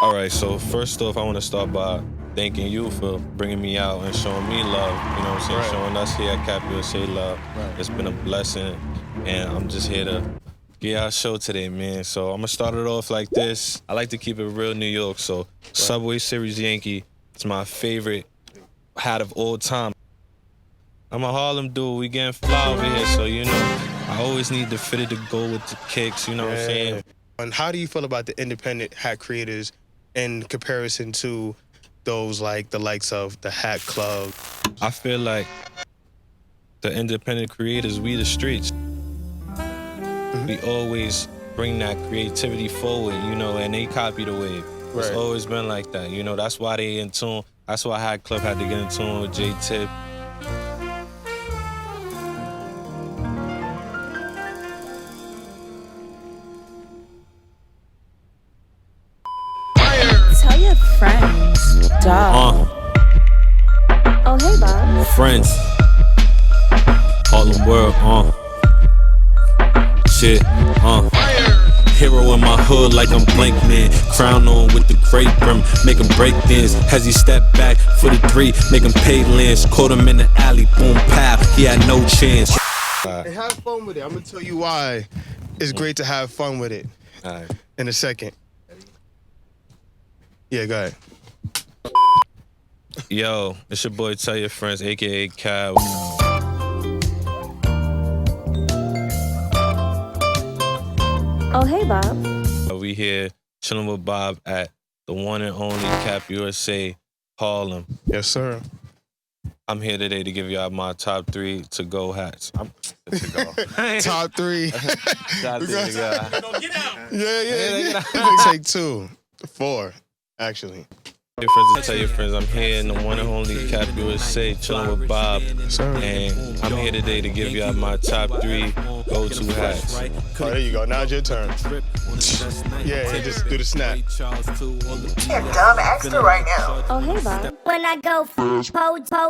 All right, so first off, I want to start by thanking you for bringing me out and showing me love. You know what I'm saying? Right. Showing us here at CapUSA love. Right. It's been a blessing, and I'm just here to get our show today, man. So I'm gonna start it off like this. I like to keep it real New York. So Subway Series Yankee, it's my favorite hat of all time. I'm a Harlem dude. We getting fly over here, so you know I always need the fitted to go with the kicks. You know what I'm saying? And how do you feel about the independent hat creators in comparison to those like the likes of the Hat Club? I feel like the independent creators, we the streets. We always bring that creativity forward, you know, and they copy the wave. It's Right. always been like that, you know. That's why they in tune. That's why Hat Club had to get in tune with J-Tip. Tell your friends, dog. Oh, hey, Bob. Friends. Harlem World, shit, Hero in my hood like I'm Blank Man. Crown on with the great brim, make him break dance. As he stepped back for the three, make him pay lens. Caught him in the alley, boom, pow, he had no chance. And have fun with it. I'm gonna tell you why it's great to have fun with it in a second. Yeah, go ahead. Yo, it's your boy Tell Your Friends, AKA Cal. Oh, hey, Bob. We here chilling with Bob at the one and only CapUSA Harlem. Yes, sir. I'm here today to give y'all my top 3 to-go hats. Top 3. Top 3 to go. Yeah. Take 2. 4, actually. Your friends, tell your friends, I'm here in the one and only CapUSA, chilling with Bob, Sir. and I'm here today to give y'all my top 3 go-to hats. Oh, there you go. Now it's your turn. Yeah, just do the snap. You're dumb extra right now. Oh, hey, Bob. When I go po,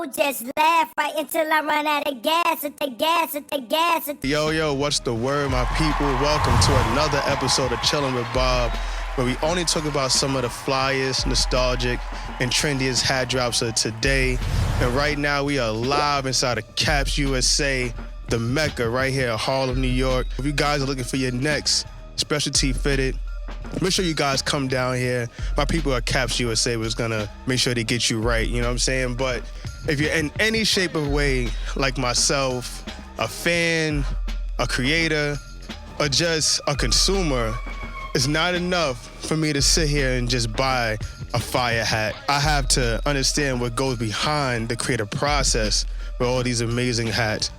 just laugh right until I run out of gas. At the gas. Yo, what's the word, my people? Welcome to another episode of Chilling with Bob, where we only talk about some of the flyest, nostalgic, and trendiest hat drops of today. And right now, we are live inside of Caps USA, the Mecca, right here in Harlem, New York. If you guys are looking for your next specialty fitted, make sure you guys come down here. My people at Caps USA was gonna make sure they get you right, you know what I'm saying? But if you're in any shape or way, like myself, a fan, a creator, or just a consumer, it's not enough for me to sit here and just buy a fire hat. I have to understand what goes behind the creative process with all these amazing hats,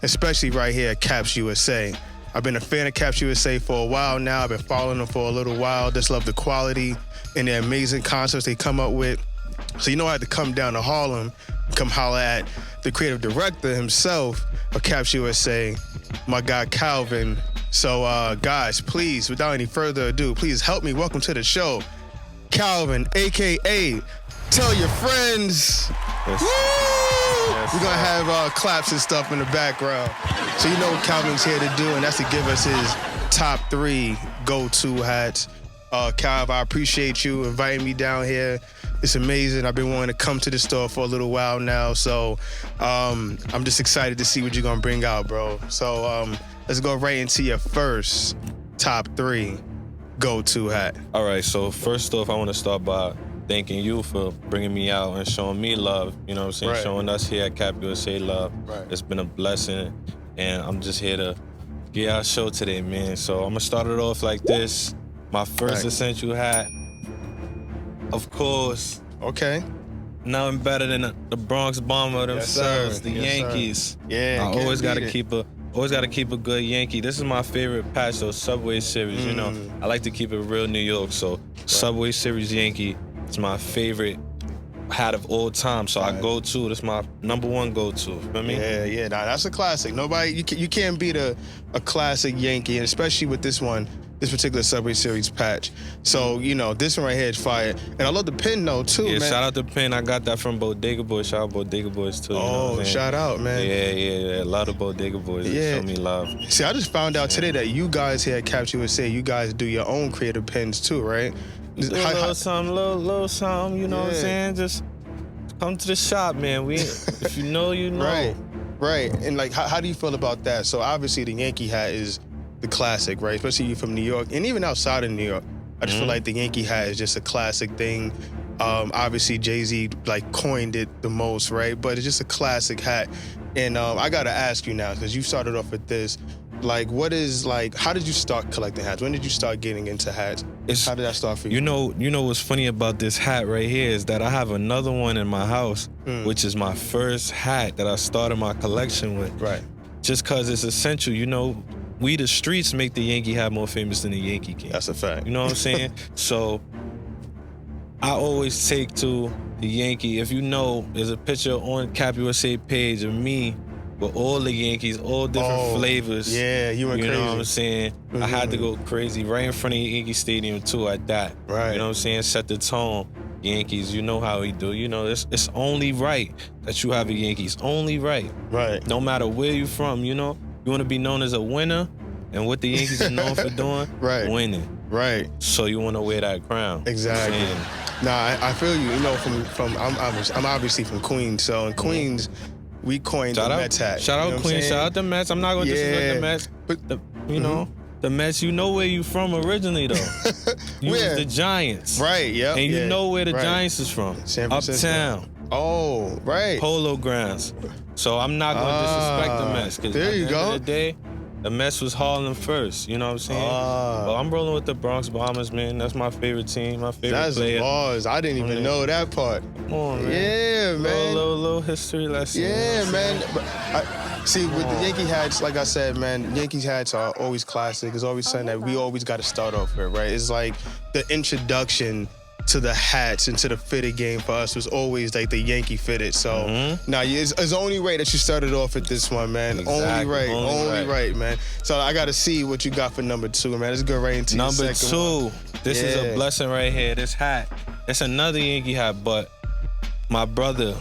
especially right here at Caps USA. I've been a fan of Caps USA for a while now. I've been following them for a little while. Just love the quality and the amazing concepts they come up with. So you know I had to come down to Harlem and come holler at the creative director himself of Caps USA, my guy Calvin. So guys, please, without any further ado, please help me welcome to the show, Calvin, AKA Tell Your Friends. Yes. Woo! Yes, We're gonna have claps and stuff in the background. So you know what Calvin's here to do, and that's to give us his top 3 go-to hats. Calv, I appreciate you inviting me down here. It's amazing. I've been wanting to come to the store for a little while now, so I'm just excited to see what you're gonna bring out, bro. So let's go right into your first top 3 go-to hat. All right, so first off, I want to start by thanking you for bringing me out and showing me love. You know what I'm saying? Right. Showing us here at CapUSA love. Right. It's been a blessing, and I'm just here to get our show today, man. So I'm gonna start it off like this. My first Right. essential hat, of course, Okay. nothing better than the Bronx Bomber themselves, the Yes, sir. Yankees. Yeah. I can't always gotta beat it. keep a good Yankee. This is my favorite patch, though, Subway Series. You know, I like to keep it real New York. So Subway Series Yankee, it's my favorite hat of all time. So I go to. That's my number 1 go-to. You know what I mean? Yeah. Nah, that's a classic. Nobody, you can't beat a classic Yankee, and especially with this one, this particular Subway Series patch. So, you know, this one right here is fire. And I love the pin, though, too, Yeah, man. shout out to Penn. I got that from Bodega Boys. Shout out Bodega Boys, too. You know what Oh, I'm saying? shout out, man. Yeah. A lot of Bodega Boys that Yeah. show me love. See, I just found out today that you guys here at Caps USA, you guys do your own creative pins, too, right? Do a little something, little something, you know what I'm saying? Just come to the shop, man. If you know, you know. Right. And like, how do you feel about that? So obviously the Yankee hat is the classic, right? Especially you from New York, and even outside of New York. I just feel like the Yankee hat is just a classic thing. Obviously Jay-Z like coined it the most, right? But it's just a classic hat. And I gotta ask you now, because you started off with this, like, how did you start collecting hats? When did you start getting into hats? How did that start for you? You know what's funny about this hat right here is that I have another one in my house, which is my first hat that I started my collection with. Right. Just cause it's essential, you know, we the streets make the Yankee hat more famous than the Yankee King. That's a fact. You know what I'm saying? So I always take to the Yankee. If you know, there's a picture on capusa page of me with all the Yankees, all different flavors. Yeah, you went crazy. You know what I'm saying? I had to go crazy right in front of Yankee Stadium too at that. Right. You know what I'm saying? Set the tone. Yankees, you know how we do. You know, it's only right that you have a Yankees. Only right. Right. No matter where you from, you know? You want to be known as a winner, and what the Yankees are known for doing, winning. Right. So you want to wear that crown. Exactly. You know Nah, I feel you. You know, I'm obviously from Queens, so in Queens, we coined the Mets hat. Shout out Queens. Shout out the Mets. I'm not gonna disrespect the Mets, but you know. The Mets, you know where you from originally, though. You was the Giants. Right, yeah. And you know where the Giants is from. San Francisco. Uptown. Oh, right. Polo Grounds. So I'm not going to disrespect the Mets. There you go. At the end of the day, the Mets was Harlem first. You know what I'm saying? But I'm rolling with the Bronx Bombers, man. That's my favorite team, my favorite player. That's bars. I didn't even know that part. Come on, man. Yeah, man. Little history lesson. Yeah, man. But see, with the Yankee hats, like I said, man, Yankees hats are always classic. It's always something that we always got to start off with, right? It's like the introduction to the hats and to the fitted game for us was always like the Yankee fitted. So now it's only right that you started off with this one, man. Exactly. Only right, man. So I got to see what you got for number 2, man. Let's go right into number your second one. 2. This is a blessing right here. This hat. It's another Yankee hat, but my brother,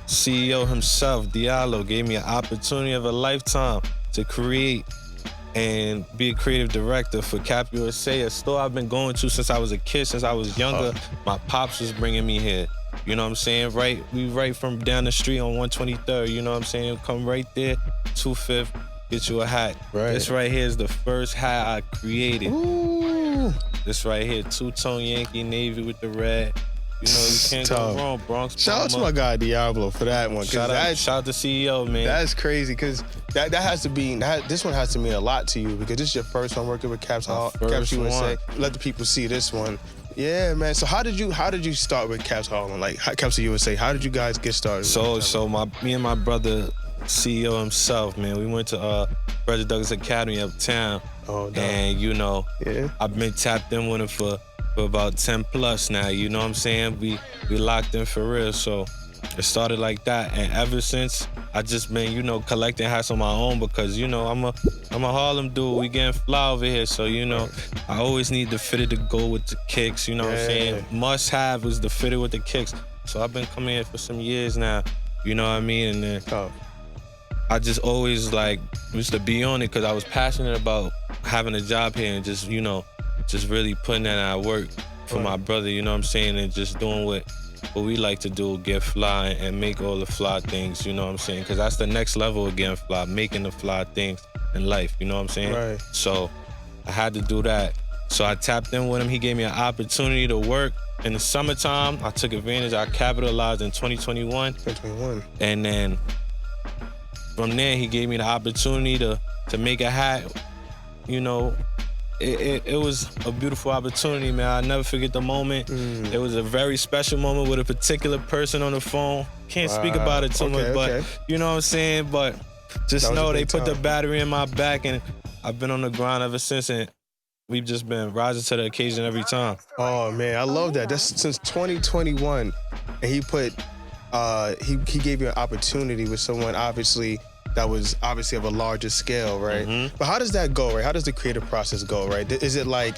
CEO himself, Diallo, gave me an opportunity of a lifetime to create and be a creative director for capusa, a store I've been going to since I was a kid, since I was younger. My pops was bringing me here. You know what I'm saying? We right from down the street on 123rd. You know what I'm saying? Come right there, 25th, get you a hat. Right. This right here is the first hat I created. Ooh. This right here, two-tone Yankee navy with the red. You know, you can't go wrong, Bronx. Shout out to my guy Diablo for that one. Shout out to CEO, man. That's crazy, because that has to be, this one has to mean a lot to you, because this is your first one working with Caps USA. Let the people see this one. Yeah, man. So how did you start with Caps Harlem, like Caps USA? How did you guys get started? So me and my brother, CEO himself, man, we went to Frederick Douglass Academy uptown. Oh, no. And you know, yeah, I've been tapped in with him for about 10 plus now. You know what I'm saying? We locked in for real. So it started like that, and ever since I just been, you know, collecting hats on my own, because you know I'm a Harlem dude. We getting fly over here, so you know I always need the fitted to go with the kicks. You know what I'm saying? Must have is the fitted with the kicks. So I've been coming here for some years now. You know what I mean? And then I just always like used to be on it because I was passionate about having a job here and just, you know, just really putting that at work for my brother, you know what I'm saying, and just doing what we like to do, get fly and make all the fly things, you know what I'm saying, because that's the next level of getting fly, making the fly things in life, you know what I'm saying? Right. So I had to do that. So I tapped in with him. He gave me an opportunity to work in the summertime. I took advantage. I capitalized in 2021. And then from there, he gave me the opportunity to make a hat, you know. It was a beautiful opportunity, man. I'll never forget the moment. It was a very special moment with a particular person on the phone. Can't speak about it too much, but you know what I'm saying? But just know they put the battery in my back, and I've been on the grind ever since, and we've just been rising to the occasion every time. Oh, man, I love that. That's since 2021, and he put, he gave you an opportunity with someone, obviously, that was obviously of a larger scale, right? But how does that go, right? How does the creative process go, right? Is it like,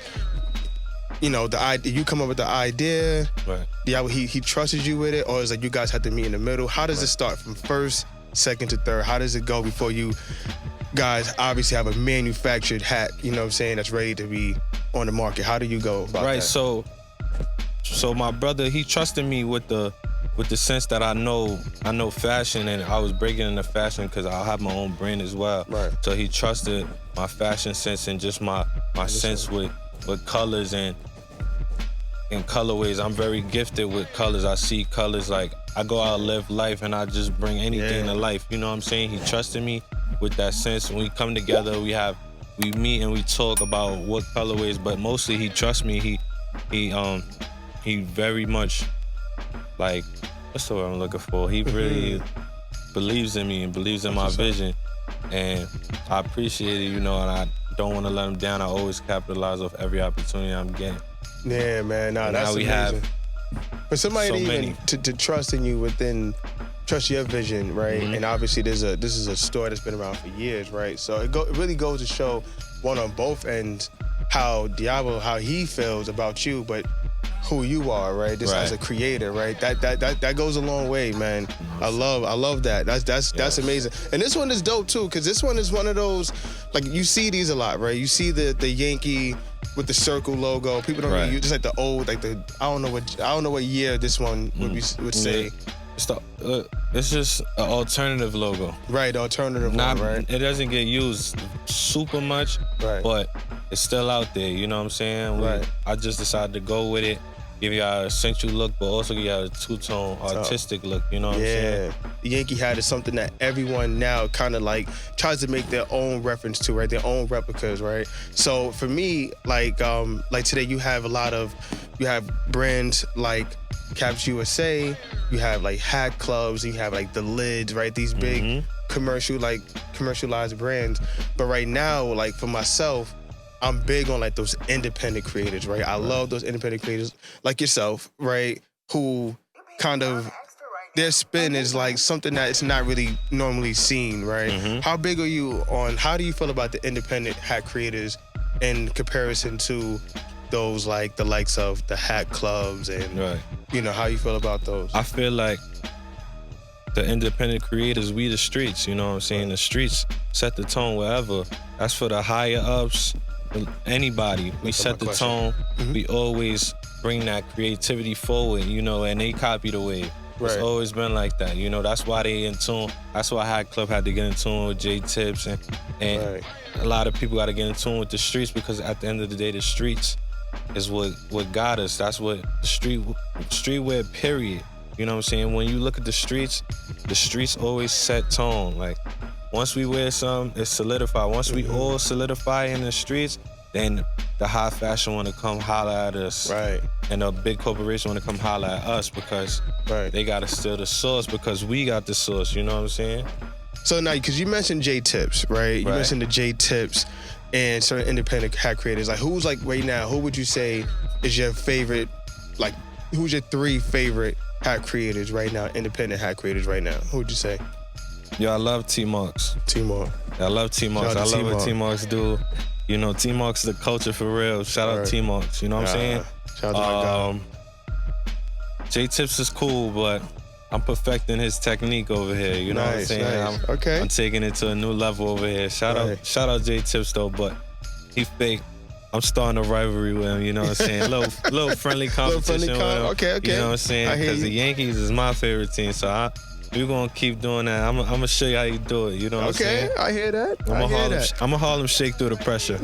you know, the idea, you come up with the idea, right? Yeah, he trusted you with it, or is it like you guys have to meet in the middle? How does it start from first, second to third? How does it go before you guys obviously have a manufactured hat, you know what I'm saying, that's ready to be on the market? How do you go about that? Right, so so my brother, he trusted me with the sense that I know fashion, and I was breaking into fashion because I have my own brand as well. Right. So he trusted my fashion sense and just my sense with colors and colorways. I'm very gifted with colors. I see colors, like I go out and live life and I just bring anything to life. You know what I'm saying? He trusted me with that sense. When we come together, we meet and we talk about what colorways, but mostly he trusts me. He very much, like, what's the word I'm looking for? He really believes in me and believes in my vision. And I appreciate it, you know, and I don't want to let him down. I always capitalize off every opportunity I'm getting. Yeah, man. Nah, that's amazing. Have for somebody so to even many. to trust in you trust your vision, right? And obviously this is a story that's been around for years, right? So it really goes to show one on both ends how Diablo, how he feels about you, but who you are, right? Just as a creator, right? That goes a long way, man. I love that. That's amazing. And this one is dope too, because this one is one of those, like, you see these a lot, right? You see the Yankee with the circle logo. People don't really use just like the old, like the I don't know what year this one would say. It's just an alternative logo. Right, the alternative one, right? It doesn't get used super much, but it's still out there, you know what I'm saying? I just decided to go with it, give y'all a sensual look, but also give y'all a two-tone artistic look, you know what I'm saying? The Yankee hat is something that everyone now kind of like tries to make their own reference to, right? Their own replicas, right? So for me, like today you have brands like Caps USA, you have like hat clubs, you have like the lids, right? These big commercialized brands. But right now, like for myself, I'm big on like those independent creators, right? I love those independent creators like yourself, right? Who kind of, their spin is like something that it's not really normally seen, right? How big are you how do you feel about the independent hat creators in comparison to those like the likes of the hat clubs and, you know, how you feel about those? I feel like the independent creators, we the streets, you know what I'm saying? The streets set the tone wherever. That's for the higher ups, anybody. We set the tone. We always bring that creativity forward, you know, and they copy the wave. It's always been like that, you know. That's why they in tune. That's why Hat Club had to get in tune with J Tips, and a lot of people got to get in tune with the streets, because at the end of the day, the streets is what got us. That's what streetwear, period. You know what I'm saying? When you look at the streets always set tone. Like, once we wear something, it's solidified. Once we all solidify in the streets, then the high fashion want to come holler at us. Right. And the big corporation want to come holler at us, because they got to steal the source, because we got the source. You know what I'm saying? So now, because you mentioned J Tips, right? You mentioned the J Tips and certain independent hat creators. Like, who's like right now, who would you say is your favorite, like, who's your 3 favorite hat creators right now, independent hat creators right now? Who would you say? Yo, I love T-Marks. T-Mark. I love T-Marks. I love what T-Marks do. You know, T-Marks the culture for real. Shout out T-Marks, you know what I'm saying? Shout out to my guy. J-Tips is cool, but I'm perfecting his technique over here, you know what I'm saying? I'm taking it to a new level over here. Shout out J-Tips though, but he fake. I'm starting a rivalry with him, you know what I'm saying? little friendly competition with him. Okay. You know what I'm saying? Because the Yankees is my favorite team, so we're gonna keep doing that. I'm gonna show you how you do it, you know what I'm saying? I hear that. I'm a Harlem shake through the pressure.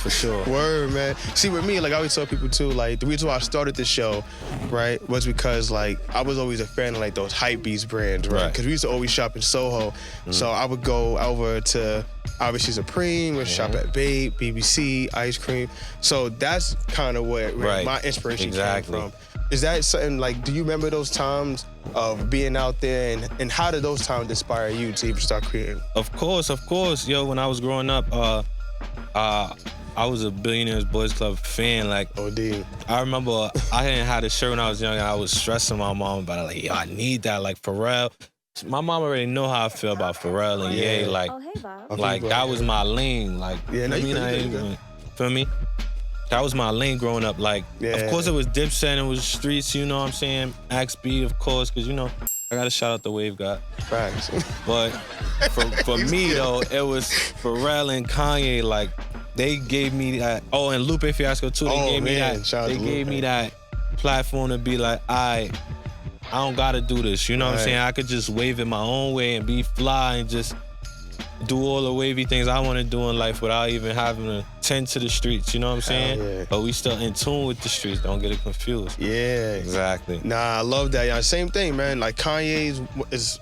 For sure. Word, man. See, with me, like I always tell people too, like the reason why I started this show, right, was because like I was always a fan of like those hype beast brands, right? Because we used to always shop in Soho. So I would go over to obviously Supreme, we'd shop at Babe, BBC, Ice Cream. So that's kind of where my inspiration came from. Is that something, like, do you remember those times of being out there, and how did those times inspire you to even start creating? Of course. Yo, when I was growing up, I was a Billionaires Boys Club fan. Like, OD. I remember I hadn't had a shirt when I was young, and I was stressing my mom about it. Like, yo, I need that. Like, Pharrell. My mom already know how I feel about Pharrell and Ye. Like, that was my lane. Like, feel me? That was my lane growing up. Like, of course it was Dipset and it was streets, you know what I'm saying? Axe B, of course, because, you know, I got to shout out the Wave God. Facts. But for me, though, it was Pharrell and Kanye. Like, they gave me that. Oh, and Lupe Fiasco, too. They gave me that. They gave me that platform to be like, I don't gotta do this. You know what I'm saying? I could just wave it my own way and be fly and just do all the wavy things I want to do in life without even having to tend to the streets. You know what I'm saying? Yeah. But we still in tune with the streets. Don't get it confused. Yeah. Exactly. Nah, I love that. Yeah, same thing, man. Like Kanye is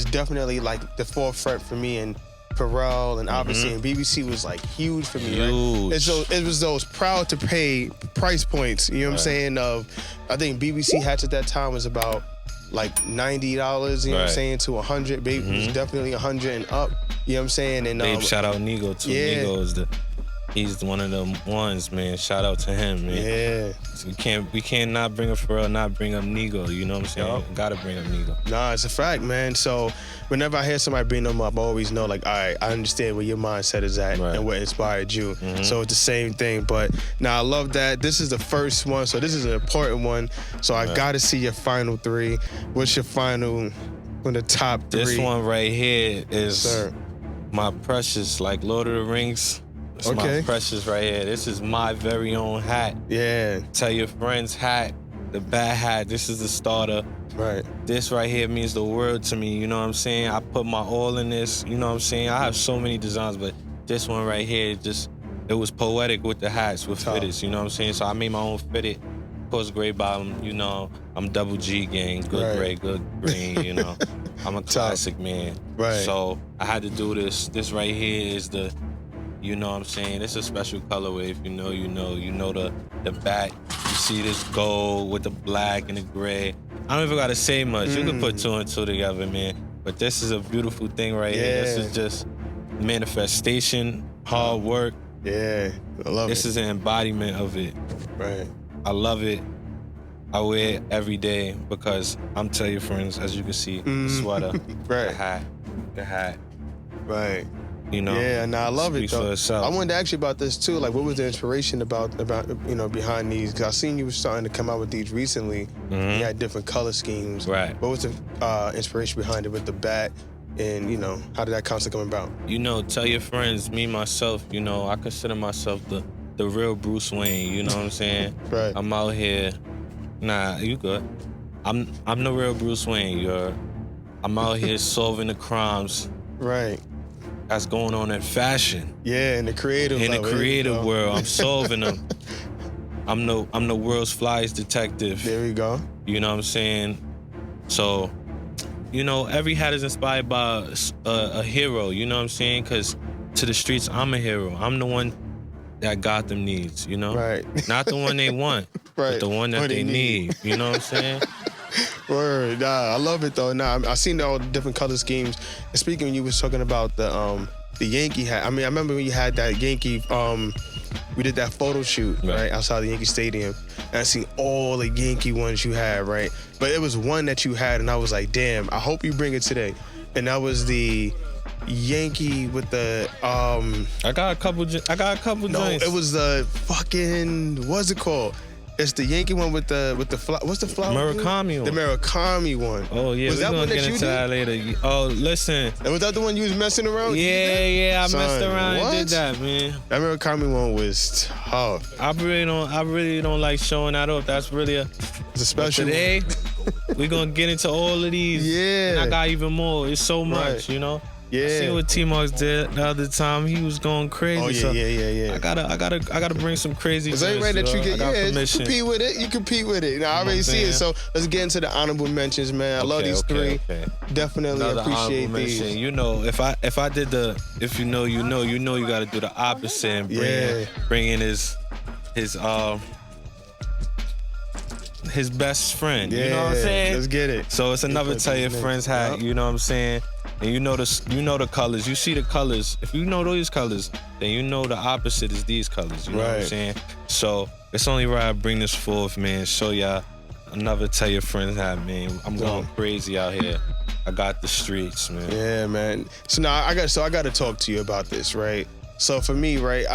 definitely like the forefront for me, and Pharrell, and obviously and BBC was like huge for me. Huge. Right? So it was those proud to pay price points. You know what I'm saying? I think BBC Hats at that time was about like $90. You know what I'm saying? To 100. Baby was definitely 100 and up. You know what I'm saying? And Babe, shout out Nigo too. Yeah. Nigo is he's one of them ones, man. Shout out to him, man. Yeah. So we can't not bring up Pharrell, not bring up Nigo. You know what I'm saying? Yup. Gotta bring up Nigo. Nah, it's a fact, man. So whenever I hear somebody bring them up, I always know, like, all right, I understand where your mindset is at and what inspired you. So it's the same thing. But now I love that. This is the first one, so this is an important one. So I gotta see your final three. What's your final from the top three? This one right here is my precious, like Lord of the Rings. It's my precious right here. This is my very own hat. Yeah. Tell Your Friends hat, the bad hat. This is the starter. Right. This right here means the world to me, you know what I'm saying? I put my all in this, you know what I'm saying? I have so many designs, but this one right here, it was poetic with the hats, with fitteds, you know what I'm saying? So I made my own fitted. Of course, gray bottom, you know, I'm double G gang, good gray, good green, you know. I'm a classic man. Right. So I had to do this. This right here is the, you know what I'm saying? It's a special colorway. If you know, you know. You know the back. You see this gold with the black and the gray. I don't even gotta say much. You can put two and two together, man. But this is a beautiful thing right here. This is just manifestation, hard work. Yeah, I love This is an embodiment of it. Right. I love it. I wear it every day because I'm Tell Your Friends, as you can see, the sweater, the hat. Right. You know, yeah, and I love it though. I wanted to ask you about this too. Like, what was the inspiration about you know, behind these? Because I seen you were starting to come out with these recently. You had different color schemes. Right. What was the inspiration behind it with the bat? And you know, how did that concept come about? You know, Tell Your Friends, me myself. You know, I consider myself the real Bruce Wayne. You know what I'm saying? Right. I'm out here. Nah, you good. I'm the real Bruce Wayne. I'm out here solving the crimes. Right. That's going on in fashion. Yeah, in the creative world, I'm solving them. I'm the world's flyest detective. There we go. You know what I'm saying? So, you know, every hat is inspired by a hero. You know what I'm saying? Because to the streets, I'm a hero. I'm the one that Gotham needs. You know, right? Not the one they want, but the one that they need. You know what I'm saying? Word, nah, I love it though. Nah, I seen all the different color schemes. And speaking, when you was talking about the Yankee hat, I mean, I remember when you had that Yankee, we did that photo shoot, right, outside the Yankee Stadium. And I seen all the Yankee ones you had, right? But it was one that you had, and I was like, damn, I hope you bring it today. And that was the Yankee with the, I got a couple No, joints. it was the fucking, what's it called? It's the Yankee one with the what's the flower? Murakami one. The Murakami one. Oh yeah, we're gonna get into that later. Oh, listen. And was that the one you was messing around? Yeah, I messed around and did that, man. That Murakami one was tough. I really don't like showing that off. That's really it's a special today. We're gonna get into all of these. Yeah. And I got even more. It's so much, you know. Yeah. I see what T-Marks did the other time. He was going crazy. Oh yeah, so yeah. I gotta bring some crazy. Is that right that you get? Yeah, you compete with it. You compete with it. Now I already see it. So let's get into the honorable mentions, man. I love these three. Definitely Another appreciate these. Mention. You know, if I did the, if you know, you got to do the opposite and bring in his best friend. Yeah, you know what I'm saying? Let's get it. So it's another Tell Your Friends hat. You know what I'm saying? And you know the colors. You see the colors. If you know those colors, then you know the opposite is these colors. You know what I'm saying? So it's only right I bring this forth, man. Show y'all another Tell Your Friends hat, man. I'm going crazy out here. I got the streets, man. Yeah, man. So now I got to talk to you about this, right? So for me, right,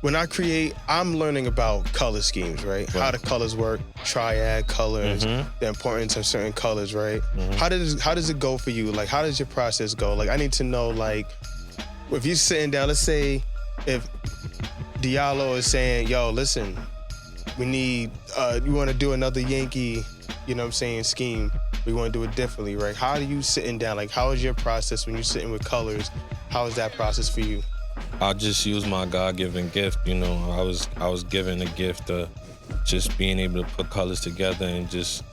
when I create, I'm learning about color schemes, right? How the colors work, triad colors, the importance of certain colors, right? How does it go for you? Like, how does your process go? Like, I need to know, like, if you're sitting down, let's say if Diallo is saying, yo, listen, we need, you want to do another Yankee, you know what I'm saying, scheme. We want to do it differently, right? How are you sitting down? Like, how is your process when you're sitting with colors? How is that process for you? I just use my God-given gift, you know. I was given the gift of just being able to put colors together and just,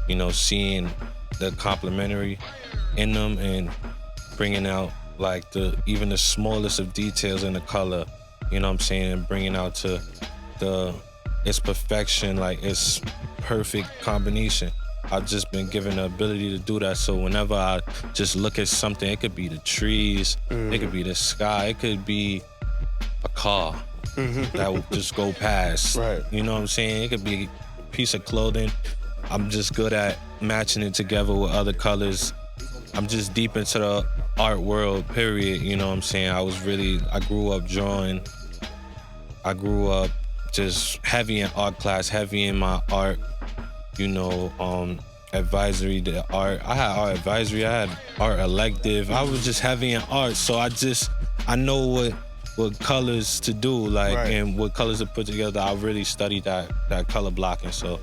you know, seeing the complementary in them and bringing out like even the smallest of details in the color, you know what I'm saying, and bringing out to its perfection, like its perfect combination. I've just been given the ability to do that. So whenever I just look at something, it could be the trees, it could be the sky, it could be a car that would just go past. Right. You know what I'm saying? It could be a piece of clothing. I'm just good at matching it together with other colors. I'm just deep into the art world, period. You know what I'm saying? I grew up drawing. I grew up just heavy in art class, heavy in my art, you know, advisory, the art. I had art advisory, I had art elective. I was just heavy in art, so I know what colors to do, like, and what colors to put together. I really studied that color blocking, so,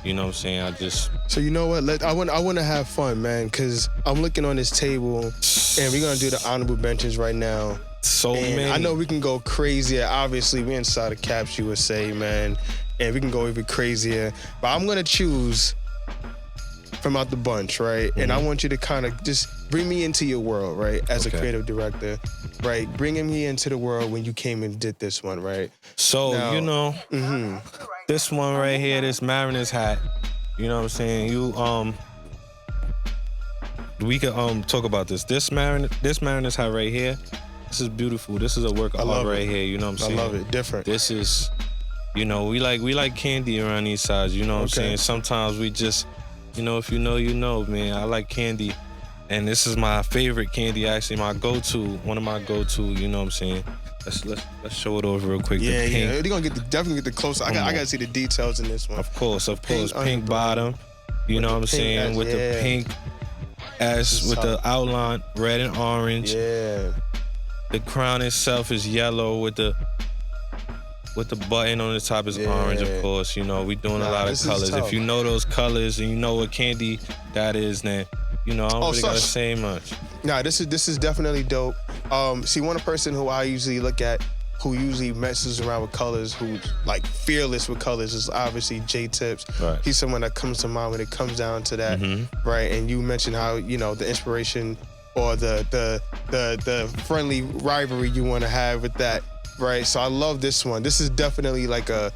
you know what I'm saying, So you know what, I want to have fun, man, because I'm looking on this table, and we're going to do the honorable mentions right now. So and many. I know we can go crazier. Obviously, we're inside of Caps USA, man, and we can go even crazier. But I'm gonna choose from out the bunch, right? And I want you to kind of just bring me into your world, right? As a creative director, right? Bringing me into the world when you came and did this one, right? So now, you know, this one right here, this Mariners hat. You know what I'm saying? We could talk about this. This Mariners hat right here. This is beautiful. This is a work of art right here. You know what I'm saying? I love it. Different. This is, you know, we like candy around these sides. You know what I'm saying? Sometimes we just, you know, if you know, you know, man. I like candy, and this is my favorite candy. Actually, my go-to, one of my go-to. You know what I'm saying? Let's show it over real quick. Yeah, yeah. They're gonna definitely get the close. I gotta see the details in this one. Of course. Pink bottom. You know what I'm saying? With the pink S with the outline, red and orange. Yeah. The crown itself is yellow with the button on the top is orange, of course. You know, we doing a lot of colors. If you know those colors and you know what candy that is, then, you know, I don't really gotta say much. Nah, this is definitely dope. See, one person who I usually look at who usually messes around with colors, who's like fearless with colors, is obviously J-Tips. Right. He's someone that comes to mind when it comes down to that, right? And you mentioned how, you know, the inspiration or the friendly rivalry you want to have with that, right? So I love this one. This is definitely like a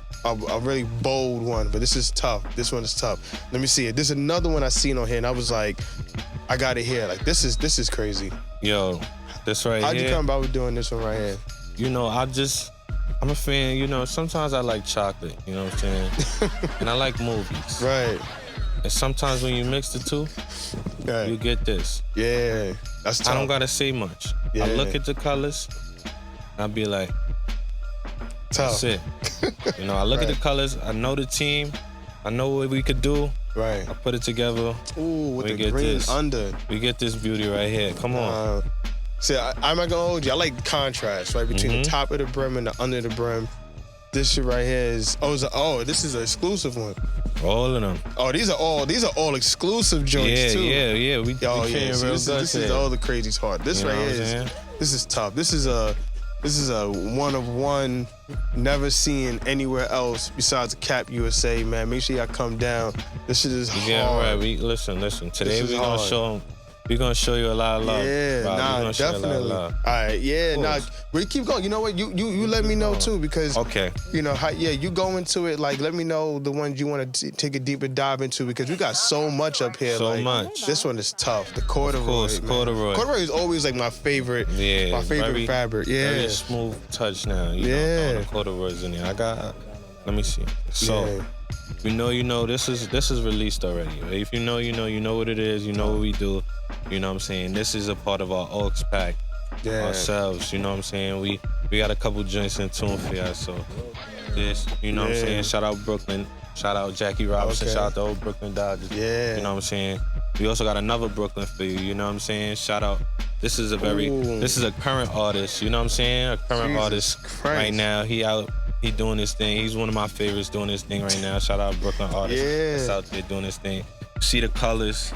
really bold one, but this is tough. This one is tough. Let me see it. There's another one I seen on here, and I was like, I got it here. Like, this is crazy. Yo, this right How'd here. you come about with doing this one right here? You know, I'm a fan. You know, sometimes I like chocolate. You know what I'm saying? And I like movies. Right. And sometimes when you mix the two, you get this. Yeah, that's tough. I don't gotta say much. Yeah. I look at the colors, I'll be like, tough. that's it. You know, I look at the colors, I know the team, I know what we could do. Right. I put it together. Ooh, with we the get green this. under. We get this beauty right here. Come on. See, I'm not gonna hold you. I like contrast, right, between the top of the brim and the under the brim. This shit right here is this is an exclusive one. All of them. Oh, these are all exclusive joints too. Yeah. We So this is all the craziest hard. This right here this is tough. This is a one of one, never seen anywhere else besides Cap USA, man. Make sure y'all come down. This shit is hard. Yeah, right. Listen. Today we're gonna show you a lot of love. Yeah, Rob. nah, definitely. All right, yeah, nah, we keep going. You know what? You let me know too, because you know, you go into it. Like, let me know the ones you want to take a deeper dive into, because we got so much up here. So much. This one is tough. The corduroy. Of course, corduroy. Corduroy is always like my favorite. Yeah, my favorite fabric. Yeah, very smooth touch now. You know, the corduroy's in there. Let me see. So. You know, this is released already. If you know what it is, you know what we do. You know what I'm saying? This is a part of our aux pack ourselves. You know what I'm saying? We got a couple joints in tune for y'all. So this, you know what I'm saying? Shout out Brooklyn. Shout out Jackie Robinson. Shout out the old Brooklyn Dodgers. Yeah. You know what I'm saying? We also got another Brooklyn for you. You know what I'm saying? Shout out. This is a current artist. You know what I'm saying? A current artist right now. He out He doing his thing. He's one of my favorites doing his thing right now. Shout out Brooklyn artist that's out there doing his thing. See the colors,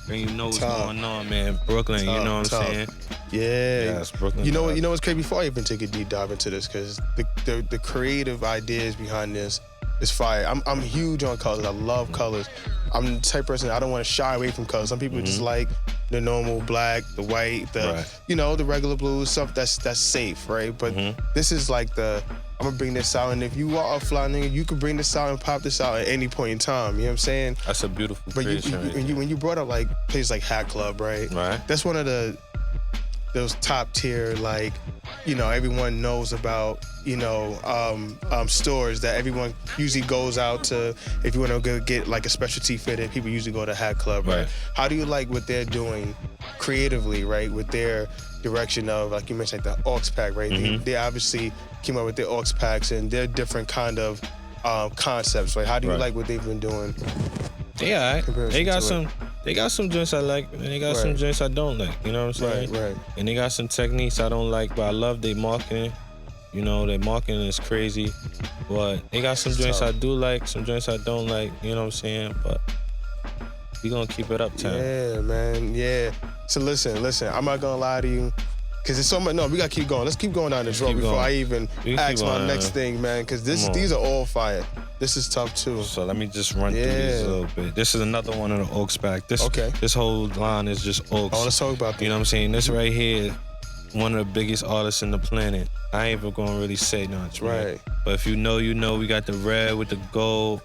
and you know what's going on, man. Brooklyn, you know what I'm saying? Yeah. It's Brooklyn. You know what's crazy? Before I even take a deep dive into this, because the creative ideas behind this is fire. I'm huge on colors. I love colors. I'm the type of person, I don't want to shy away from colors. Some people just like the normal black, the white, the regular blues, stuff that's safe, right? But this is like I'm gonna bring this out, and if you are a fly nigga, you can bring this out and pop this out at any point in time. You know what I'm saying? That's a beautiful But creation. when you brought up like places like Hat Club, right? That's one of those top tier, like, you know, everyone knows about, you know, stores that everyone usually goes out to. If you want to go get like a specialty fitted, people usually go to Hat Club, right? How do you like what they're doing creatively, right? With their direction of, like you mentioned, like the aux pack, right? They obviously came up with their aux packs and their different kind of concepts, right? How do you like what they've been doing? Yeah, they got some joints I like, and they got some joints I don't like. You know what I'm saying? Right. And they got some techniques I don't like, but I love their marketing. You know, their marketing is crazy. But they got some joints I do like, some joints I don't like. You know what I'm saying? But we gonna keep it uptown. Yeah, man. Yeah. So listen. I'm not gonna lie to you. Cause it's so much. No, we gotta keep going. Let's keep going down this road before I even ask my next thing, man. Cause these are all fire. This is tough too. So let me just run through these a little bit. This is another one of the aux pack. This whole line is just aux. Oh, let's talk about that. You know what I'm saying? This right here, one of the biggest artists in the planet. I ain't even gonna really say much, right? But if you know, you know. We got the red with the gold,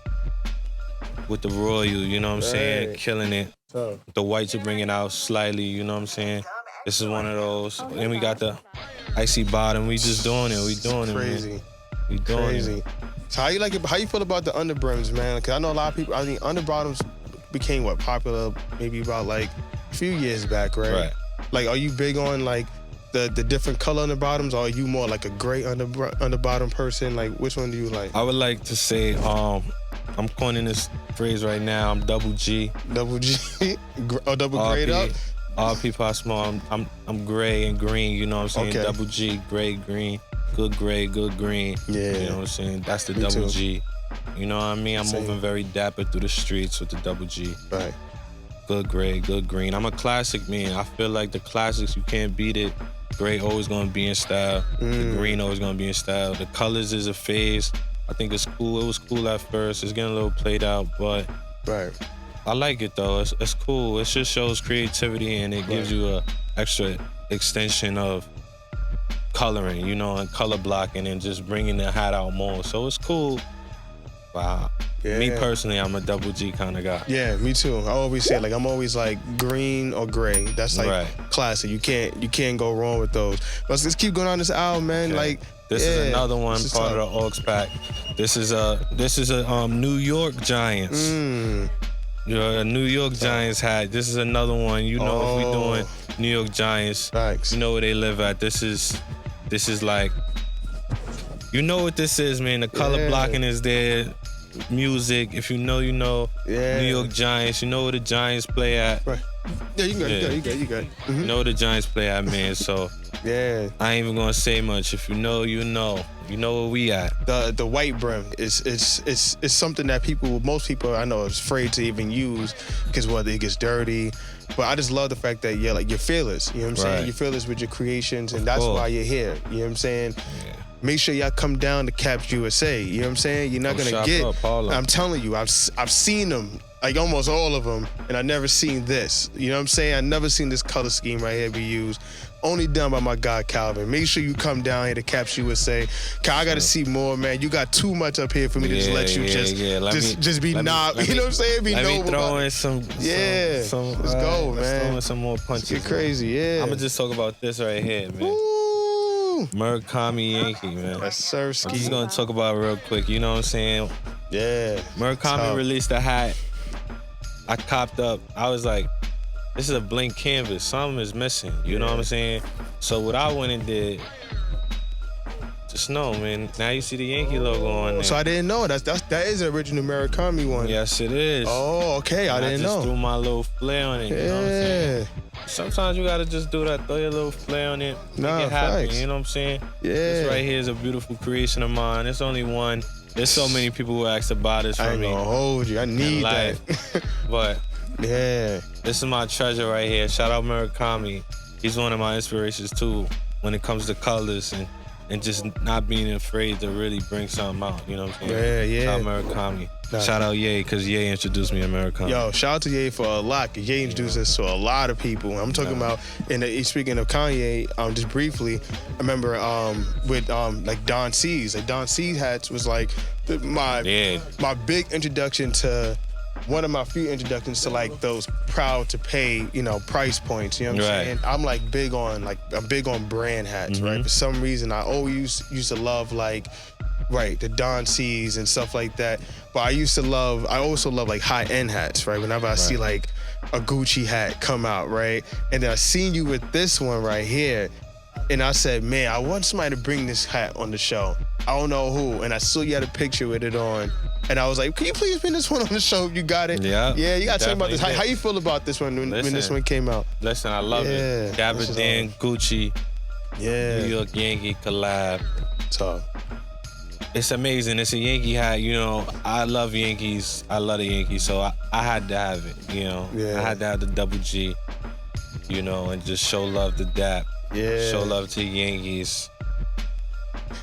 with the royal. You know what I'm saying? Killing it. The white to bring it out slightly. You know what I'm saying? This is one of those. Then we got the icy bottom. We just doing it. We doing crazy. It, man. We doing it. So how you like it? How you feel about the underbrims, man? Cause I know a lot of people. I mean, underbottoms became popular maybe about like a few years back, right? Like, are you big on like the different color underbottoms, or are you more like a gray underbottom person? Like, which one do you like? I would like to say, I'm coining this phrase right now. I'm double G. Double G, or double grade up. RP Pop Small. I'm gray and green. You know what I'm saying? Double G, gray, green. Good gray, good green. Yeah. You know what I'm saying? That's the double G. You know what I mean? I'm moving very dapper through the streets with the double G. Right. Good gray, good green. I'm a classic man. I feel like the classics, you can't beat it. Gray always gonna be in style. The green always gonna be in style. The colors is a phase. I think it's cool. It was cool at first. It's getting a little played out, but I like it though. It's cool. It just shows creativity, and it gives you a extra extension of coloring, you know, and color blocking, and just bringing the hat out more. So it's cool. Wow. Me personally, I'm a double G kind of guy. Yeah, me too. I always say, like, I'm always like green or gray. That's like classic. You can't go wrong with those. But let's keep going on this album, man. Like, this is another one part of the aux pack. This is a New York Giants. You know, a New York Giants hat. This is another one. You know, if we doing New York Giants, you know where they live at. This is like, you know what this is, man. The color blocking is there. Music, if you know, you know. New York Giants, you know where the Giants play at. Yeah, you good. You know where the Giants play at, man. So I ain't even gonna say much. If you know, you know. You know where we at. The white brim is something that most people I know is afraid to even use because it gets dirty. But I just love the fact that you're fearless. You know what I'm saying? You're fearless with your creations, and that's why you're here. You know what I'm saying? Make sure y'all come down to Caps USA. You know what I'm saying? You're not gonna get. I'm telling you, I've seen them, like almost all of them, and I never seen this. You know what I'm saying? I never seen this color scheme right here be used. Only done by my guy Calvin. Make sure you come down here to Caps USA. I gotta see more, man. You got too much up here for me to just let you just be knob. You know what I'm saying? Be let me throw in some. Let's go, man. Let's throw in some more punches. Get crazy, I'm gonna just talk about this right here, man. Murakami Yankee, man. That's Sersky. I'm just gonna talk about it real quick. You know what I'm saying? Yeah. Murakami released a hat. I copped up. I was like, this is a blank canvas. Something is missing. You know what I'm saying? So what I went and did, just know, man. Now you see the Yankee logo on there. So I didn't know. That is the original Murakami one. Yes, it is. Oh, okay. I didn't know. I just threw my little flair on it. You know what I'm saying? sometimes you gotta just do that, throw your little flair on it, make Nah, it happen, facts. you know what I'm saying? Yeah. This right here is a beautiful creation of mine. It's only one. There's so many people who ask to buy this I from ain't me gonna hold you. I need that. But Yeah. this is my treasure right here. Shout out Murakami. He's one of my inspirations too when it comes to colors and just not being afraid to really bring something out. You know what I'm saying? Yeah. Shout out Murakami. Nah. Shout out Ye, because Ye introduced me to Murakami. Yo, shout out to Ye for a lot. 'Cause Ye introduced us to a lot of people. I'm talking about, speaking of Kanye, just briefly, I remember with like Don C's. Like Don C's hats was like my big introduction to, one of my few introductions to like those proud to pay, price points. You know what I'm saying? I'm like I'm big on brand hats, right? For some reason, I always used to love like, the Don C's and stuff like that. But I also love like high-end hats, right? Whenever I see like a Gucci hat come out, right? And then I seen you with this one right here. And I said, man, I want somebody to bring this hat on the show. I don't know who. And I saw you had a picture with it on. And I was like, can you please bring this one on the show if you got it? Yeah. Yeah, you got to tell me about this. How you feel about this one when this one came out? Listen, I love it. Dapper Dan, Gucci, New York Yankee collab. Tough. It's amazing. It's a Yankee hat. I love Yankees. I love the Yankees. So I had to have it, I had to have the double G, and just show love to Dap. Yeah. Show love to the Yankees.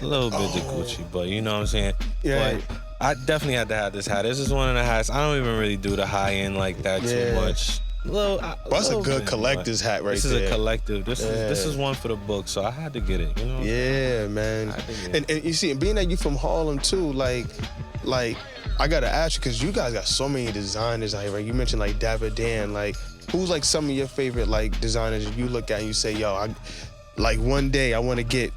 A little bit to Gucci, but you know what I'm saying? Yeah. But I definitely had to have this hat. This is one of the hats. I don't even really do the high end like that too much. That's a good collector's hat right there. This is a collective. This is one for the book, so I had to get it. Yeah, man. And you see, being that you from Harlem too, like I gotta ask you, because you guys got so many designers out here, right? You mentioned like Dapper Dan, like who's like some of your favorite like designers you look at and you say, yo, one day I want to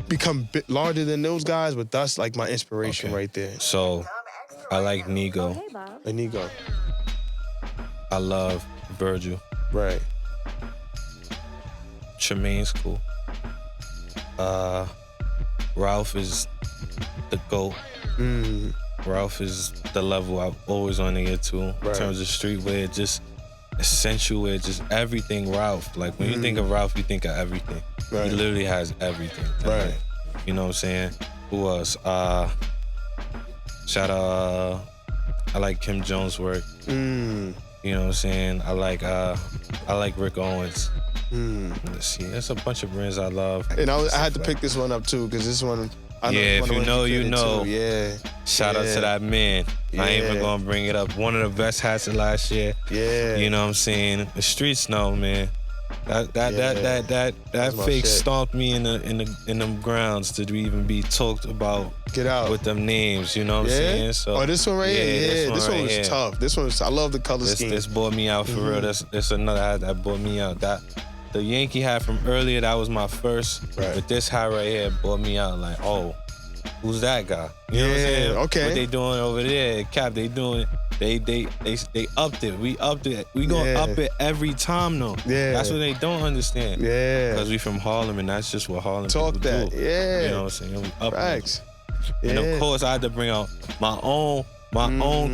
become larger than those guys, but that's like my inspiration right there. So I like Nigo. Hey, Bob. And Nigo. I love Virgil. Right. Tremaine's cool. Ralph is the GOAT. Ralph is the level I've always wanted to get to in terms of streetwear, just essential wear, just everything Ralph. Like when you think of Ralph, you think of everything. He literally has everything. Right. You know what I'm saying? Who else? Shout out, I like Kim Jones' work. You know what I'm saying? I like Rick Owens. Let's see, there's a bunch of brands I love. And I had to pick this one up too, because this one, I know if you know, you know. Yeah. Shout out to that man. I ain't even gonna bring it up. One of the best hats of last year. Yeah. You know what I'm saying? The streets know, man. That fake stomped me in them grounds to even be talked about. Get out with them names. You know what I'm saying? So this one right here. This one was tough. This one was. I love the color scheme. This bought me out for real. This another hat that bought me out. The Yankee hat from earlier, that was my first. Right. But this hat right here bought me out. Like, oh, who's that guy? You know what I'm saying? Okay. What they doing over there? Cap, they doing. They upped it. We upped it. We gonna up it every time though. Yeah. That's what they don't understand. Yeah. Because we from Harlem and that's just what Harlem Talk people that. do. Yeah. You know what I'm saying? We up Facts. And of course I had to bring out my own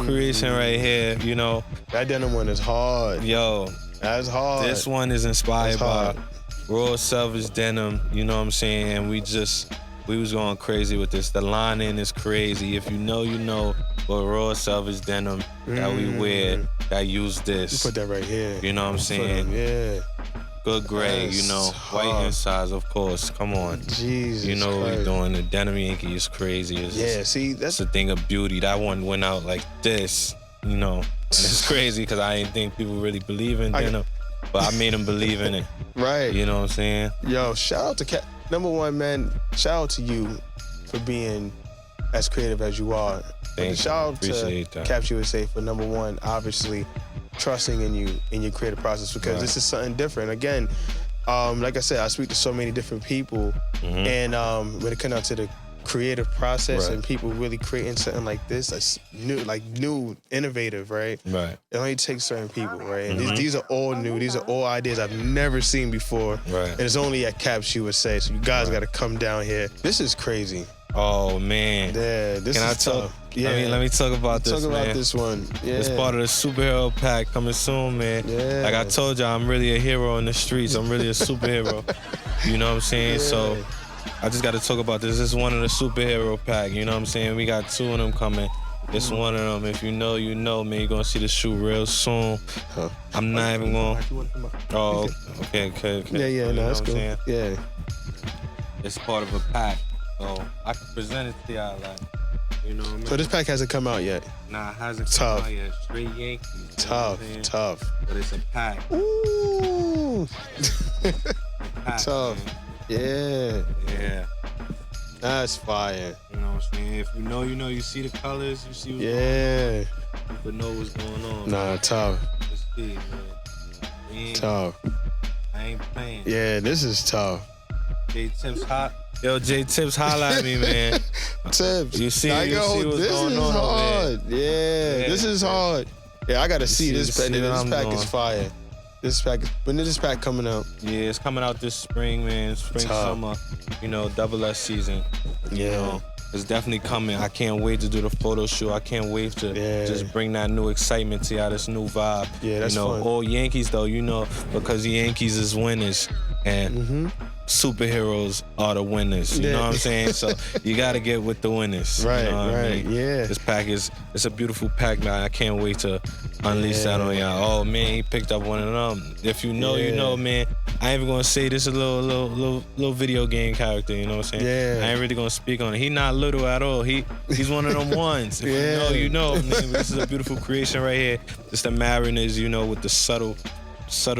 creation right here, That denim one is hard. Yo. That's hard. This one is inspired by Raw Savage denim, you know what I'm saying? We was going crazy with this. The lining is crazy. If you know, you know. But Raw Savage denim that we wear, that use this. You put that right here. You know what I'm saying? Yeah. Good gray, That's white inside, of course. Come on. Jesus You know what Christ. we're doing. The denim Yankee is crazy. See, that's a thing of beauty. That one went out like this, And it's crazy because I didn't think people really believe in denim, but I made them believe in it. Right. You know what I'm saying? Yo, shout out to Number one, man, shout out to you for being as creative as you are. Thank you. Shout out Appreciate to that. Cap USA for number one, obviously trusting in you in your creative process, because this is something different. Again, like I said, I speak to so many different people, and when it comes down to the creative process and people really creating something like this that's new, innovative, right? Right. It only takes certain people, right? And these are all new. These are all ideas I've never seen before. Right. And it's only at Caps USA, so you guys got to come down here. This is crazy. Oh man. Yeah, this Can is I talk? tough. Yeah. Let me talk about this, Talk man. about this one. Yeah. It's part of the superhero pack coming soon, man. Yeah. Like I told y'all, I'm really a hero in the streets. I'm really a superhero. You know what I'm saying? Yeah. So I just got to talk about this. This is one of the superhero pack. You know what I'm saying? We got 2 of them coming. This one of them. If you know, you know, man. You're going to see the shoe real soon. Huh. I'm not even going to... Oh, okay. Yeah, You no, know that's what I'm cool. saying? Yeah. It's part of a pack. So I can present it to y'all like, you know what I mean? So this pack hasn't come out yet. Nah, it hasn't Tough. come out yet. Straight Yankees. You know what I'm saying? Tough. But it's a pack. Ooh. Pack, Tough. man. Yeah. Yeah. That's fire. You know what I'm saying? If you know, you know. You see the colors, you see what's Yeah. going on. You know what's going on. Nah, tough. Let's see, man. Tough. I ain't playing. Yeah, this is tough. J Tips hot. Yo, J Tips holla at me, man. Tips. You see this what's is going on over hard. Yeah, this is hard. Yeah, I gotta see this pack. see what This I'm pack doing. is fire. This pack. When is this pack coming out? Yeah, it's coming out this spring, man. Spring, Tough. summer. You know, double S season. You Yeah. know, it's definitely coming. I can't wait to do the photo shoot. I can't wait to Yeah. just bring that new excitement to y'all, this new vibe. Yeah, that's you know, fun. all Yankees though, you know, because the Yankees is winners and superheroes are the winners. You Yeah. know what I'm saying? So you gotta get with the winners. Right, you know what I right, mean? yeah. This pack it's a beautiful pack, man. I can't wait to unleash that on y'all. Oh man, he picked up one of them. If you know, you Yeah. know, man. I ain't even gonna say this is a little video game character, you know what I'm saying? Yeah. I ain't really gonna speak on it. He not little at all. He's one of them ones. If Yeah. you know, you know. Man, this is a beautiful creation right here. It's the Mariners, you know, with the subtle,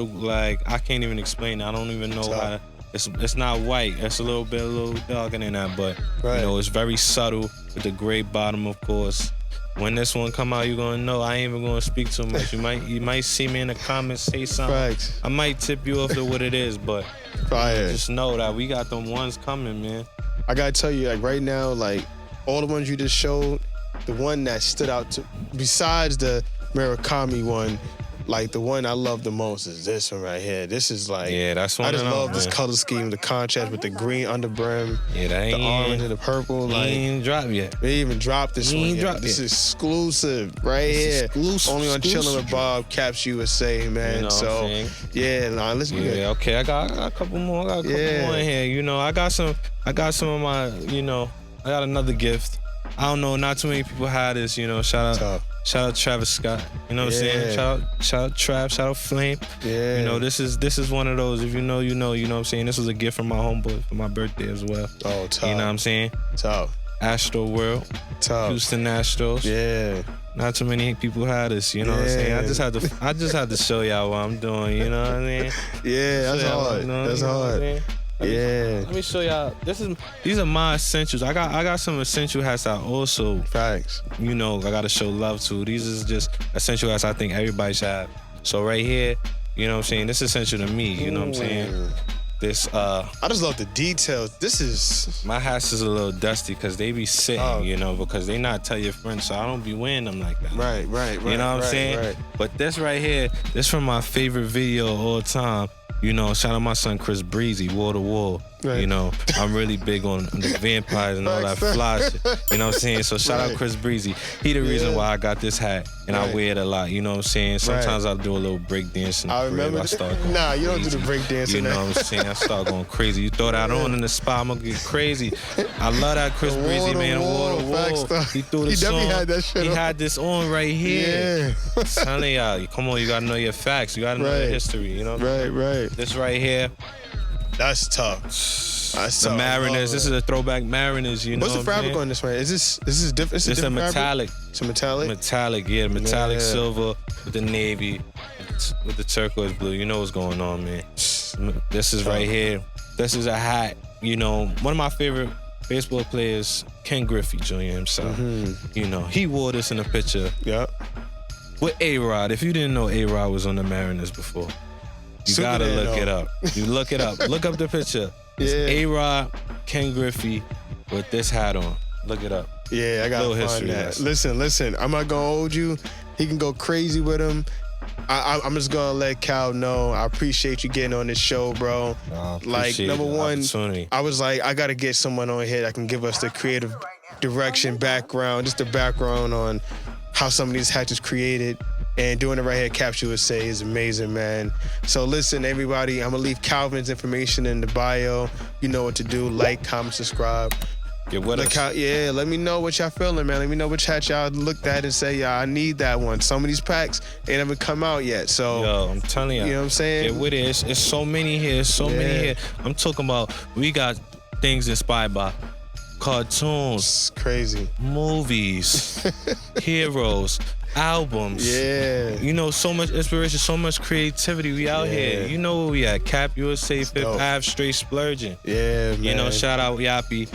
like I can't even explain it. I don't even know how to. It's not white. It's a little darker than that, but Right. you know, it's very subtle with the gray bottom, of course. When this one come out, you're gonna know. I ain't even gonna speak too much. You might see me in the comments say something. Facts. I might tip you off to what it is, but Fire. just know that we got them ones coming, man. I gotta tell you, like right now, like all the ones you just showed, the one that stood out to, besides the Murakami one, like the one I love the most is this one right here. This is like, Yeah, that's one I just of them, love this man. color scheme, the contrast with the green underbrim, Yeah, that the ain't orange and the purple. he Like ain't dropped yet. they even dropped this He one. ain't yet. dropped This yet. is exclusive right here. Exclusive, Only on exclusive. Chillin' with Bob, Caps USA, man. You know what I'm so saying? yeah, nah, let's get Yeah, okay. I got a couple more. I got a couple Yeah. more in here. You know, I got some of my. You know, I got another gift. I don't know. Not too many people had this. You know, shout out Travis Scott. You know what I'm saying? Yeah. Shout out Trav. Shout out Flame. Yeah. You know, this is one of those. If you know, you know. You know what I'm saying? This was a gift from my homeboy for my birthday as well. Oh, tough. You know what I'm saying? Tough. Astro World, Tough. Houston Astros. Yeah. Not too many people had this. You know what I'm saying? Yeah. I just had to show y'all what I'm doing. You know what I mean? Yeah, that's Show y'all what hard. I'm doing, That's you know what I'm hard. saying? Yeah. Let me show y'all. These are my essentials. I got some essential hats I also, Facts. you know, I gotta show love to. These is just essential hats I think everybody should have. So right here, you know what I'm saying? This is essential to me, you know what I'm saying? This I just love the details. This is my hats is a little dusty because they be sitting, you know, because they not tell your friends, so I don't be wearing them like that. right. You know what I'm saying? Right. But this right here, this from my favorite video of all time. You know, shout out my son Chris Breezy, Wall to Wall. Right. You know, I'm really big on the vampires and all that fly shit. You know what I'm saying? So shout out Right. Chris Breezy. He the reason Yeah. why I got this hat and I Right. wear it a lot. You know what I'm saying? Sometimes I'll do a little break dancing. I remember. I start going Nah, you don't do crazy. the break dancing. You know what I'm saying? I start going crazy. You throw that on in the spot, I'm gonna get crazy. I love that Chris The Breezy, wall to man. wall, Wall to wall. facts, though. He threw the He definitely song. had that shit He on. had this on right here. Yeah. Telling y'all, come on, you gotta know your facts. You gotta know your Right. history, you know? Right. This right here, That's tough. That's the tough. Mariners. This is a throwback Mariners, you know What's the what I'm fabric saying? on this one? Is this different? It's This a different fabric? metallic. It's a metallic. Metallic, yeah, metallic Yeah. silver with the navy, with the turquoise blue. You know what's going on, man. This is right here. This is a hat. You know, one of my favorite baseball players, Ken Griffey Jr. himself. You know, he wore this in a picture Yep. with A-Rod. If you didn't know A-Rod was on the Mariners before, you Super gotta Dan, look though. it up. You look it up. Look up the picture. It's Yeah. A-Rod, Ken Griffey with this hat on. Look it up. Yeah, I gotta Little find history that. lesson. Listen. I'm not gonna hold you. He can go crazy with him. I'm just gonna let Cal know. I appreciate you getting on this show, bro. Like, number one, I was like, I gotta get someone on here that can give us the creative direction, background, just the background on how some of these hats is created. And doing it right here at Capusa is amazing, man. So listen, everybody, I'm gonna leave Calvin's information in the bio. You know what to do. Like, comment, subscribe. Get with us. Yeah, let me know what y'all feeling, man. Let me know which hat y'all looked at and say, yeah, I need that one. Some of these packs ain't ever come out yet, so. Yo, I'm telling you. You know what I'm saying? Get with it. It's so many here. Many here. I'm talking about, we got things inspired by cartoons. It's crazy. Movies. Heroes. Albums. Yeah. You know, so much inspiration, so much creativity. We out here. You know where we at. Capusa, Fifth Ave, straight splurging. Yeah, man. You know, shout out Yappy,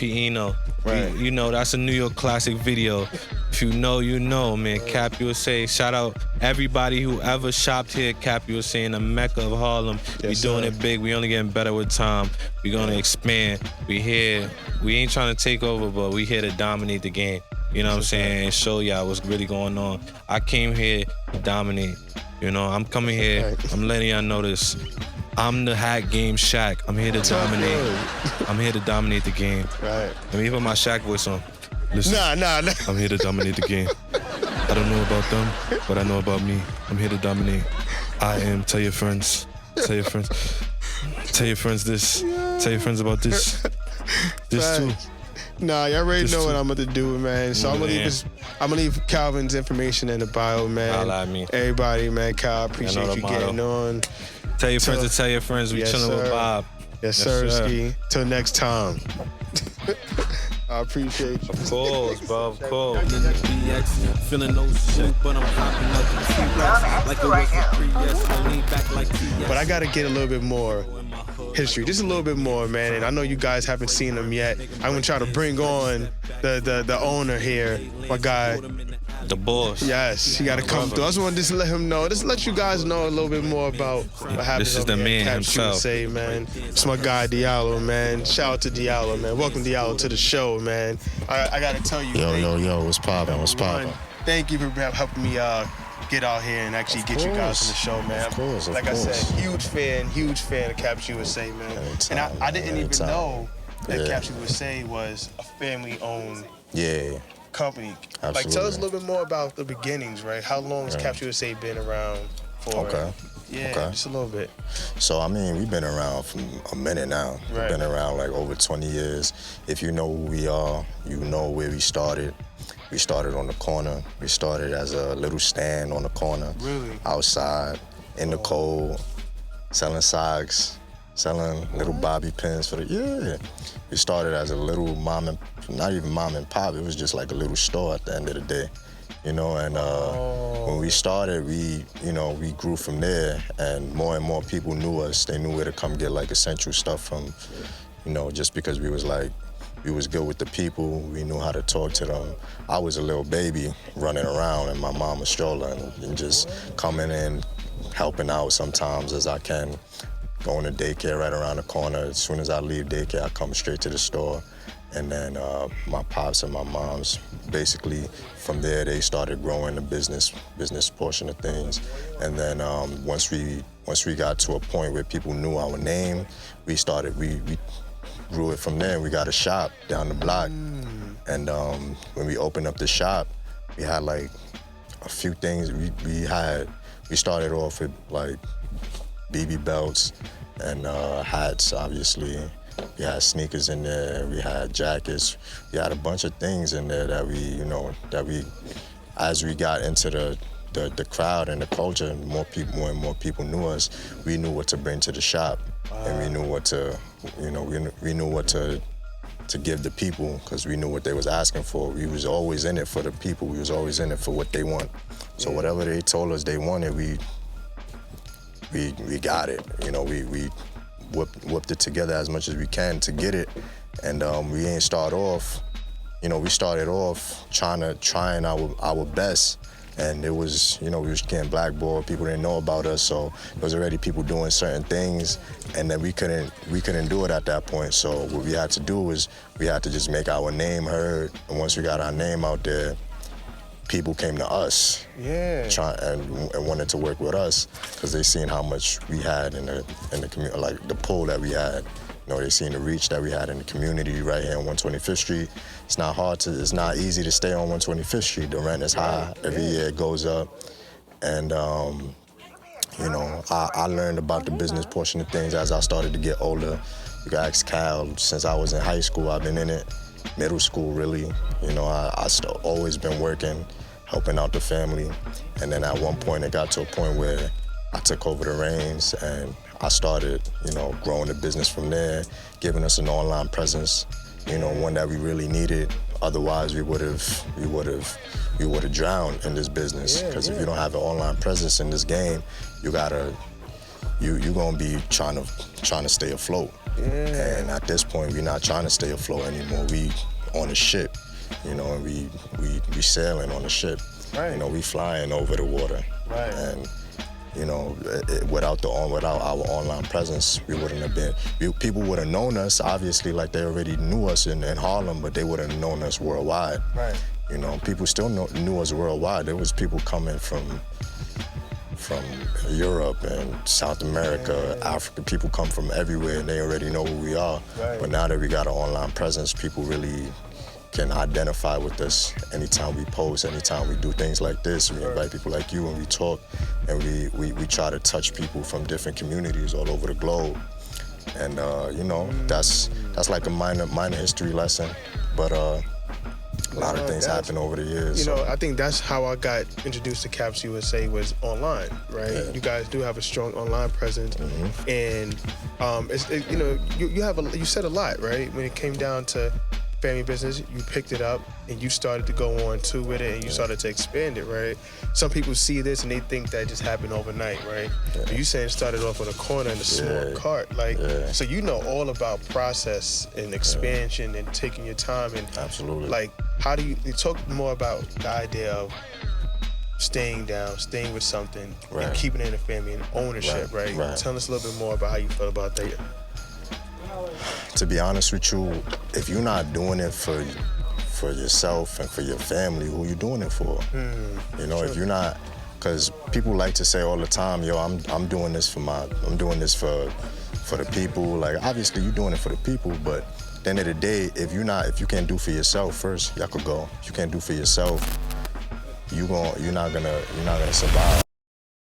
Eno. Right. You know, that's a New York classic video. If you know, you know, man. Capusa. Shout out everybody who ever shopped here at Capusa in the Mecca of Harlem. We doing it big. We only getting better with time. We gonna expand. We here. We ain't trying to take over, but we here to dominate the game. You know what I'm saying? And show y'all what's really going on. I came here to dominate. You know, I'm coming here. I'm letting y'all know this. I'm the hat game Shaq. I'm here to dominate. I'm here to dominate the game. Right. Let me put my Shaq voice on. Listen. Nah. I'm here to dominate the game. I don't know about them, but I know about me. I'm here to dominate. I am. Tell your friends. Tell your friends. Tell your friends this. Tell your friends about this. This too. Nah, y'all already know what I'm about to do, man. So I'm gonna leave Calvin's information in the bio, man. Holla at me. Everybody, man. Cal, appreciate you getting on. Tell your friends to tell your friends. We chilling with Bob. Yes, sir. Ski. Till next time. I appreciate you. Of course, bro. Of course. Feeling no shit, but I'm hopping up the T-Rex like it was a pre-yes. Lean back like T-Yes. But I gotta get a little bit more history, just a little bit more, man. And I know you guys haven't seen them yet. I'm gonna try to bring on the owner here, my guy. The boss. Yes, he gotta come through. I just want to let him know, just let you guys know a little bit more about what happens. This is the man himself. Say, man. It's my guy Diallo, man. Shout out to Diallo, man. Welcome Diallo to the show, man. I gotta tell you. Yo, what's poppin'? What's poppin'? Thank you for helping me get out here and actually get you guys on the show, man. Of course. Like I said, huge fan of Capusa, man. And I didn't even know that Capusa was a family-owned company. Absolutely. Like, tell us a little bit more about the beginnings, right? How long has Capusa been around for? Okay. Just a little bit. So, I mean, we've been around for a minute now. Right. We've been around like over 20 years. If you know who we are, you know where we started. We started on the corner. We started as a little stand on the corner. Really? Outside, in the cold, selling socks, selling little bobby pins for We started as a little not even mom and pop, it was just like a little store at the end of the day. You know, and when we started, we grew from there, and more people knew us. They knew where to come get like essential stuff from, just because we was good with the people, we knew how to talk to them. I was a little baby running around in my mama's stroller and just coming in, helping out sometimes as I can, going to daycare right around the corner. As soon as I leave daycare, I come straight to the store. And then my pops and my moms, basically from there, they started growing the business portion of things. And then once we got to a point where people knew our name, we grew it from there. We got a shop down the block. And when we opened up the shop, we had like a few things. We started off with like BB belts and hats, obviously. We had sneakers in there, we had jackets, we had a bunch of things in there that we, as we got into the crowd and the culture, more and more people knew us, we knew what to bring to the shop. And we knew what to, we knew what to give the people, because we knew what they was asking for. We was always in it for the people, we was always in it for what they want. So whatever they told us they wanted, we got it. We whipped it together as much as we can to get it. And we ain't start off, we started off trying our best. And it was, we was getting blackballed, people didn't know about us, so there was already people doing certain things, and then we couldn't do it at that point. So what we had to do was we had to just make our name heard, and once we got our name out there, people came to us, and wanted to work with us because they seen how much we had in the community, like the pull that we had. You know, they seen the reach that we had in the community right here on 125th Street. It's not easy to stay on 125th Street. The rent is high. Every year it goes up. And, you know, I learned about the business portion of things as I started to get older. You can ask Cal, since I was in high school, I've been in it. Middle school, really. You know, I still always been working, helping out the family. And then at one point, it got to a point where I took over the reins and I started, you know, growing the business from there, giving us an online presence, you know, one that we really needed. Otherwise, we would have drowned in this business. Because if you don't have an online presence in this game, you're gonna be trying to stay afloat. And at this point, we're not trying to stay afloat anymore. We on a ship, you know, and we sailing on a ship. You know, we flying over the water. And you know, without our online presence, we wouldn't have been. People would have known us, obviously, like they already knew us in Harlem, but they wouldn't have known us worldwide. You know, people still knew us worldwide. There was people coming from Europe and South America, Africa. People come from everywhere, and they already know who we are. But now that we got an online presence, people really can identify with us anytime we post, anytime we do things like this. We invite people like you and we talk, and we try to touch people from different communities all over the globe. And you know, that's like a minor history lesson, but a lot of things happen over the years. You know, I think that's how I got introduced to Caps USA was online, right? You guys do have a strong online presence, and you know, you said a lot, right? When it came down to family business, you picked it up and you started to go on to with it, and you started to expand it, right? Some people see this and they think that just happened overnight, right? But you saying it started off on a corner in a small cart, like, so you know all about process and expansion and taking your time and absolutely. Like, how do you talk more about the idea of staying with something, and keeping it in the family and ownership, right? Tell us a little bit more about how you felt about that. To be honest with you, if you're not doing it for yourself and for your family, who you doing it for? You know, if you're not, because people like to say all the time, yo, I'm doing this for the people. Like, obviously you're doing it for the people, but at the end of the day, if you can't do for yourself first, y'all could go. If you can't do for yourself, you're not gonna survive.